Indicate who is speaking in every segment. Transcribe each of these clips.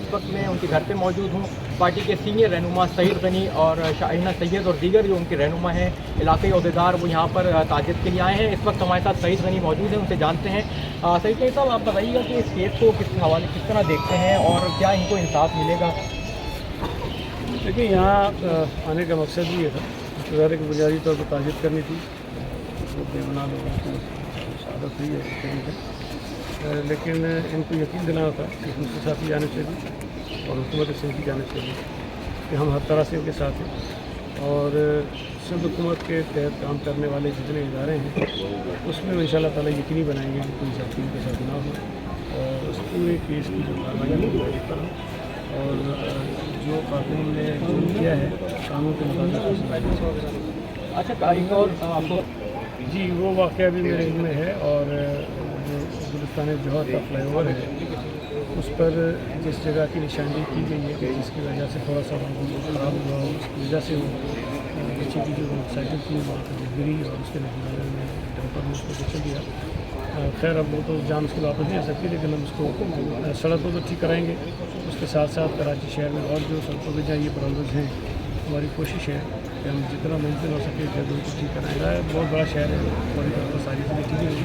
Speaker 1: इस वक्त मैं उनके घर पे मौजूद हूँ। पार्टी के सीनियर रहनुमा सईद गनी और शाहीना सैयद और दीगर जो उनके रहनुमा हैं, इलाक़ाई अहदेदार, वो यहाँ पर ताज़ियत के लिए आए हैं। इस वक्त हमारे साथ सईद गनी मौजूद हैं, उनसे जानते हैं। सईद गनी साहब, आप बताइएगा कि इस केस को किस हवाले किस तरह देखते हैं और क्या इनको इंसाफ मिलेगा?
Speaker 2: देखिए, यहाँ आने का मकसद भी ये था, रिश्तेदारी की बुनियादी तौर पर ताज़ियत करनी थी। वो बेगुनाह लोगों की शहादत हुई है, लेकिन इनको यकीन दिलाना था कि दूसरे साथी जाने से भी और हुकूमत सिंध की जाने से भी कि हम हर तरह से उनके साथ हैं और सिंध हुकूमत के तहत काम करने वाले जितने इदारे हैं उसमें इंशाअल्लाह ताला यकीनी बनाएंगे कि कोई साथी उनके साथ ना हो और उस पूरे केस की जो कार्रवाई है और जो कानून ने जो किया है कानून के मुताबिक।
Speaker 1: अच्छा, एक और आपको
Speaker 2: जी, वो वाक़या भी मेरे इल्म में है और जो गुलिस्तान जौहर का फ्लाईओवर है उस पर जिस जगह की निशानी की गई है कि जिसकी वजह से थोड़ा सा ख़राब हुआ, उसकी वजह से वो पीछे की जो मोटरसाइकिल थी वहाँ पर गिरी और उसके नतीजे में डंपर ने उसको कुचल दिया। खैर, अब वो तो जान उसकी वापस नहीं आ सकती, लेकिन हम उसको सड़क को तो ठीक कराएंगे। उसके साथ साथ कराची शहर में और जो सड़कों पर जहाँ ये प्रॉब्लम्स हैं, हमारी कोशिश है कि हम जितना मुमकिन हो सके जल्द उनको ठीक कराएंगे। बहुत बड़ा शहर है, बड़ी तरह पर सारी चीज़ें ठीक नहीं,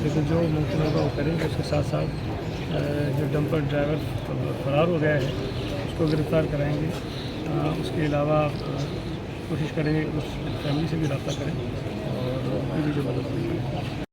Speaker 2: लेकिन जो मुमकिन होगा वो करेंगे। उसके साथ साथ जो डंपर ड्राइवर फरार हो गया है उसको गिरफ़्तार कराएंगे। उसके अलावा कोशिश करेंगे उस फैमिली से भी रब्ता करें और उनकी भी जो मदद करेंगे।